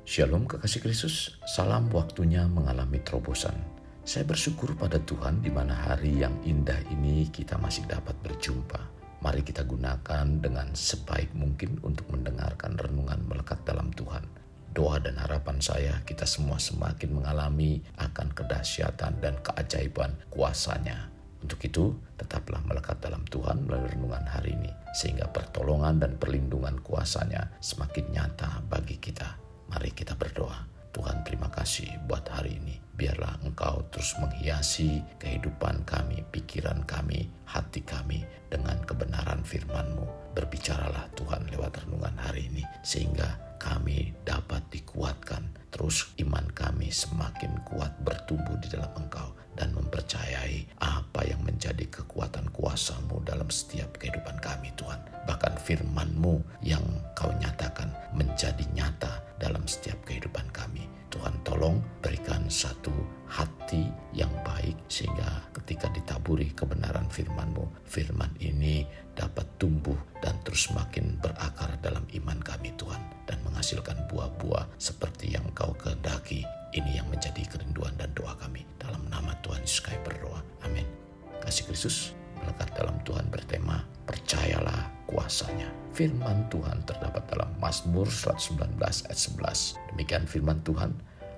Shalom kekasih Kristus, salam waktunya mengalami terobosan. Saya bersyukur pada Tuhan di mana hari yang indah ini kita masih dapat berjumpa. Mari kita gunakan dengan sebaik mungkin untuk mendengarkan renungan melekat dalam Tuhan. Doa dan harapan saya kita semua semakin mengalami akan kedahsyatan dan keajaiban kuasa-Nya. Untuk itu, tetaplah melekat dalam Tuhan melalui renungan hari ini, sehingga pertolongan dan perlindungan kuasa-Nya semakin nyata bagi kita. Mari kita berdoa. Tuhan, terima kasih buat hari ini. Biarlah Engkau terus menghiasi kehidupan kami, pikiran kami, hati kami dengan kebenaran firman-Mu. Berbicaralah Tuhan lewat renungan hari ini, sehingga kami dapat dikuatkan. Terus iman kami semakin kuat bertumbuh di dalam Engkau dan mempercayai apa yang menjadi kekuatan kuasa-Mu dalam setiap kehidupan kami, Tuhan. Bahkan firman-Mu yang Kau nyatakan menjadi nyata dalam setiap kehidupan kami. Tuhan, tolong berikan satu hati yang baik sehingga ketika ditaburi kebenaran firman-Mu, firman ini dapat tumbuh dan terus makin berakar dalam iman kami, Tuhan, dan menghasilkan buah-buah seperti yang Kau kehendaki. Ini yang menjadi kerinduan dan doa kami. Dalam nama Tuhan Yesus kami berdoa. Amin. Kasih Kristus melekat dalam Tuhan bertema percayalah kuasa-Nya. Firman Tuhan terdapat dalam Mazmur 119 ayat 11. Demikian firman Tuhan,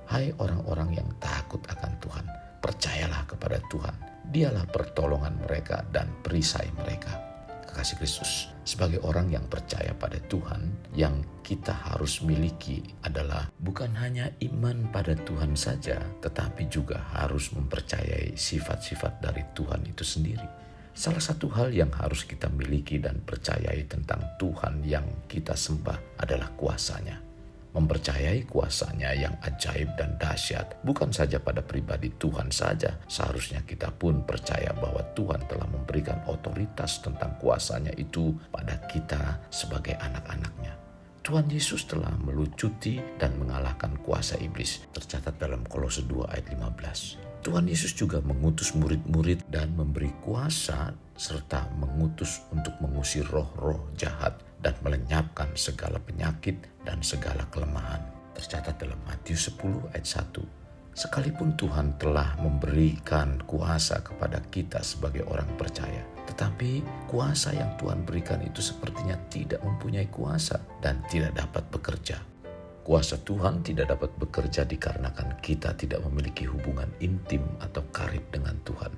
hai orang-orang yang takut akan Tuhan, percayalah kepada Tuhan. Dialah pertolongan mereka dan perisai mereka. Kekasih Kristus, sebagai orang yang percaya pada Tuhan, yang kita harus miliki adalah bukan hanya iman pada Tuhan saja, tetapi juga harus mempercayai sifat-sifat dari Tuhan itu sendiri. Salah satu hal yang harus kita miliki dan percayai tentang Tuhan yang kita sembah adalah kuasa-Nya. Mempercayai kuasa-Nya yang ajaib dan dahsyat bukan saja pada pribadi Tuhan saja. Seharusnya kita pun percaya bahwa Tuhan telah memberikan otoritas tentang kuasa-Nya itu pada kita sebagai anak-anak-Nya. Tuhan Yesus telah melucuti dan mengalahkan kuasa iblis, tercatat dalam Kolose 2 ayat 15. Tuhan Yesus juga mengutus murid-murid dan memberi kuasa serta mengutus untuk mengusir roh-roh jahat dan melenyapkan segala penyakit dan segala kelemahan. Tercatat dalam Matius 10 ayat 1. Sekalipun Tuhan telah memberikan kuasa kepada kita sebagai orang percaya, tetapi kuasa yang Tuhan berikan itu sepertinya tidak mempunyai kuasa dan tidak dapat bekerja. Kuasa Tuhan tidak dapat bekerja dikarenakan kita tidak memiliki hubungan intim atau karib dengan Tuhan.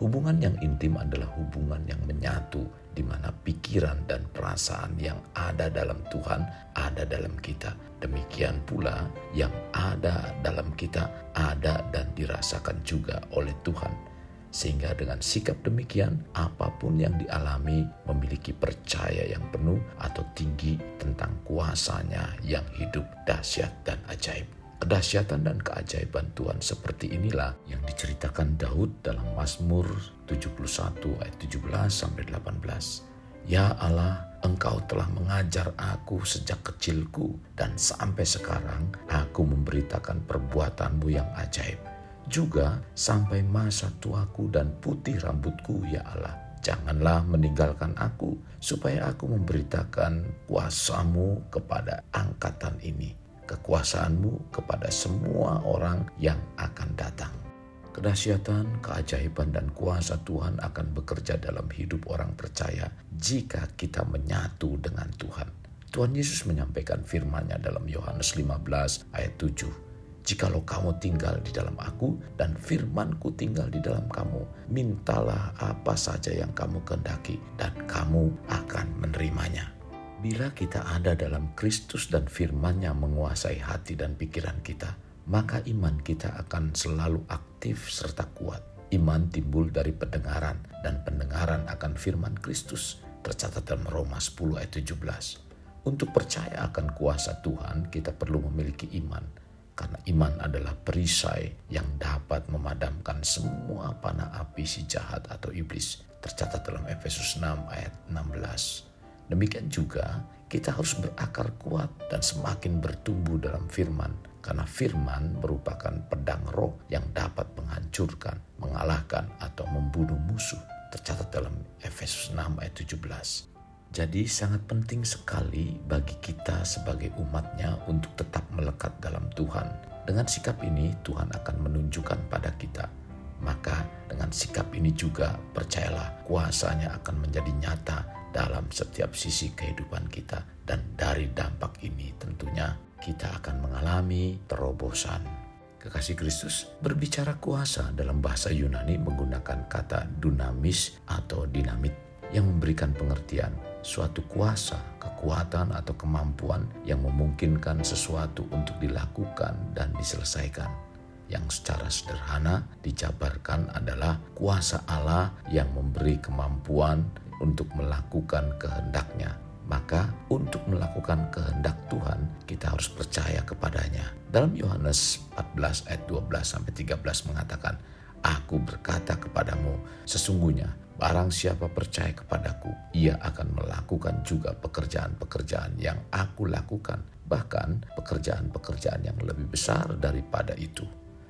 Hubungan yang intim adalah hubungan yang menyatu, di mana pikiran dan perasaan yang ada dalam Tuhan ada dalam kita. Demikian pula yang ada dalam kita ada dan dirasakan juga oleh Tuhan. Sehingga dengan sikap demikian, apapun yang dialami memiliki percaya yang penuh atau tinggi tentang kuasa-Nya yang hidup, dahsyat, dan ajaib. Kedahsyatan dan keajaiban Tuhan seperti inilah yang diceritakan Daud dalam Mazmur 71 ayat 17-18. Ya Allah, Engkau telah mengajar aku sejak kecilku dan sampai sekarang aku memberitakan perbuatan-Mu yang ajaib. Juga sampai masa tuaku dan putih rambutku, ya Allah. Janganlah meninggalkan aku, supaya aku memberitakan kuasa-Mu kepada angkatan ini, kekuasaan-Mu kepada semua orang yang akan datang. Kedahsyatan, keajaiban, dan kuasa Tuhan akan bekerja dalam hidup orang percaya jika kita menyatu dengan Tuhan. Tuhan Yesus menyampaikan firman-Nya dalam Yohanes 15 ayat 7. Jikalau kamu tinggal di dalam aku dan firman-Ku tinggal di dalam kamu, mintalah apa saja yang kamu kehendaki dan kamu akan menerimanya. Bila kita ada dalam Kristus dan firman-Nya menguasai hati dan pikiran kita, maka iman kita akan selalu aktif serta kuat. Iman timbul dari pendengaran dan pendengaran akan firman Kristus, tercatat dalam Roma 10 ayat 17. Untuk percaya akan kuasa Tuhan, kita perlu memiliki iman. Karena iman adalah perisai yang dapat memadamkan semua panah api si jahat atau iblis. Tercatat dalam Efesus 6 ayat 16. Demikian juga kita harus berakar kuat dan semakin bertumbuh dalam firman. Karena firman merupakan pedang roh yang dapat menghancurkan, mengalahkan atau membunuh musuh. Tercatat dalam Efesus 6 ayat 17. Jadi sangat penting sekali bagi kita sebagai umatnya untuk tetap melekat dalam Tuhan. Dengan sikap ini Tuhan akan menunjukkan pada kita. Maka dengan sikap ini juga percayalah kuasanya akan menjadi nyata dalam setiap sisi kehidupan kita. Dan dari dampak ini tentunya kita akan mengalami terobosan. Kekasih Kristus, berbicara kuasa dalam bahasa Yunani menggunakan kata dunamis atau dinamit yang memberikan pengertian suatu kuasa, kekuatan atau kemampuan yang memungkinkan sesuatu untuk dilakukan dan diselesaikan. Yang secara sederhana dijabarkan adalah kuasa Allah yang memberi kemampuan untuk melakukan kehendaknya. Maka untuk melakukan kehendak Tuhan kita harus percaya kepadanya. Dalam Yohanes 14 ayat 12-13 mengatakan, "Aku berkata kepadamu, sesungguhnya barang siapa percaya kepadaku, ia akan melakukan juga pekerjaan-pekerjaan yang aku lakukan, bahkan pekerjaan-pekerjaan yang lebih besar daripada itu.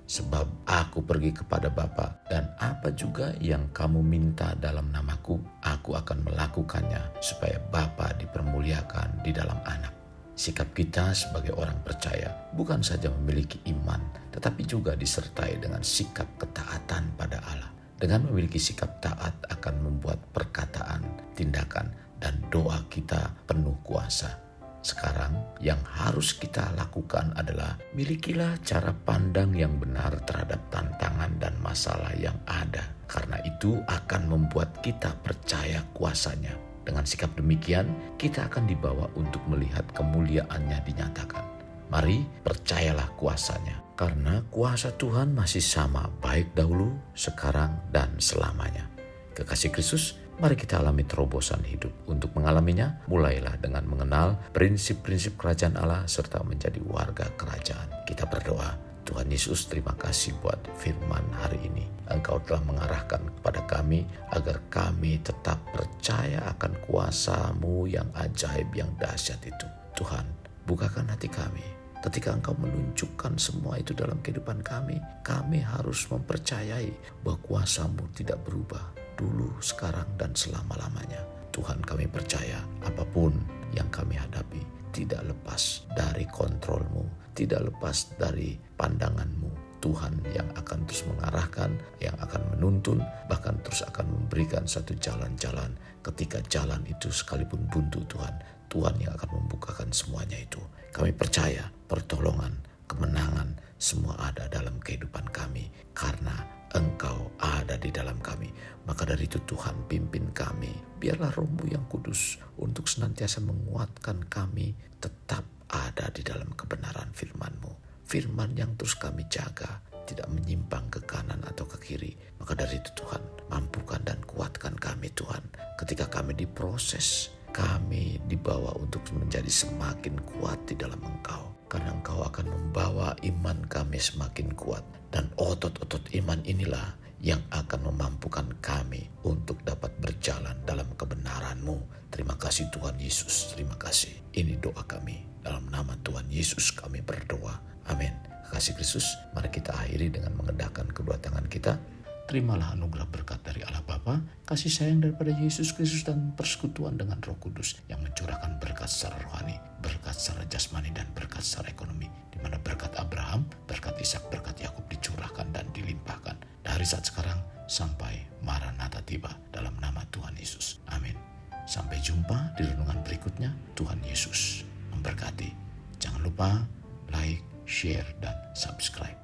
Sebab aku pergi kepada Bapa, dan apa juga yang kamu minta dalam namaku, aku akan melakukannya, supaya Bapa dipermuliakan di dalam Anak." Sikap kita sebagai orang percaya bukan saja memiliki iman, tetapi juga disertai dengan sikap ketaatan pada Allah. Dengan memiliki sikap taat akan membuat perkataan, tindakan, dan doa kita penuh kuasa. Sekarang yang harus kita lakukan adalah milikilah cara pandang yang benar terhadap tantangan dan masalah yang ada. Karena itu akan membuat kita percaya kuasanya. Dengan sikap demikian, kita akan dibawa untuk melihat kemuliaannya dinyatakan. Mari percayalah kuasanya. Karena kuasa Tuhan masih sama baik dahulu, sekarang, dan selamanya. Kekasih Kristus, mari kita alami terobosan hidup. Untuk mengalaminya, mulailah dengan mengenal prinsip-prinsip kerajaan Allah serta menjadi warga kerajaan. Kita berdoa. Tuhan Yesus, terima kasih buat firman hari ini. Engkau telah mengarahkan kepada kami agar kami tetap percaya akan kuasa-Mu yang ajaib, yang dahsyat itu. Tuhan, bukakan hati kami. Ketika Engkau menunjukkan semua itu dalam kehidupan kami harus mempercayai bahwa kuasa-Mu tidak berubah dulu, sekarang, dan selama-lamanya. Tuhan, kami percaya apapun yang kami hadapi tidak lepas dari kontrol-Mu, tidak lepas dari pandangan-Mu. Tuhan yang akan terus mengarahkan, yang akan menuntun, bahkan terus akan memberikan satu jalan-jalan. Ketika jalan itu sekalipun buntu, Tuhan yang akan membukakan semuanya itu. Kami percaya pertolongan, kemenangan, semua ada dalam kehidupan kami karena Engkau ada di dalam kami. Maka dari itu Tuhan, pimpin kami. Biarlah Roh-Mu yang kudus untuk senantiasa menguatkan kami tetap ada di dalam kebenaran firman-Mu. Firman yang terus kami jaga, tidak menyimpang ke kanan atau ke kiri. Maka dari itu Tuhan, mampukan dan kuatkan kami Tuhan. Ketika kami diproses, kami dibawa untuk menjadi semakin kuat di dalam Engkau. Karena Engkau akan membawa iman kami semakin kuat. Dan otot-otot iman inilah yang akan memampukan kami untuk dapat berjalan dalam kebenaran-Mu. Terima kasih Tuhan Yesus, terima kasih. Ini doa kami. Dalam nama Tuhan Yesus kami berdoa. Amin. Kasih Kristus, mari kita akhiri dengan mengendahkan kedua tangan kita. Terimalah anugerah berkat dari Allah Bapa, kasih sayang daripada Yesus Kristus, dan persekutuan dengan Roh Kudus yang mencurahkan berkat secara rohani, berkat secara jasmani, dan berkat secara ekonomi, di mana berkat Abraham, berkat Ishak, berkat Yakub dicurahkan dan dilimpahkan dari saat sekarang sampai Maranatha tiba, dalam nama Tuhan Yesus. Amin. Sampai jumpa di renungan berikutnya. Tuhan Yesus memberkati. Jangan lupa like, share, dan subscribe.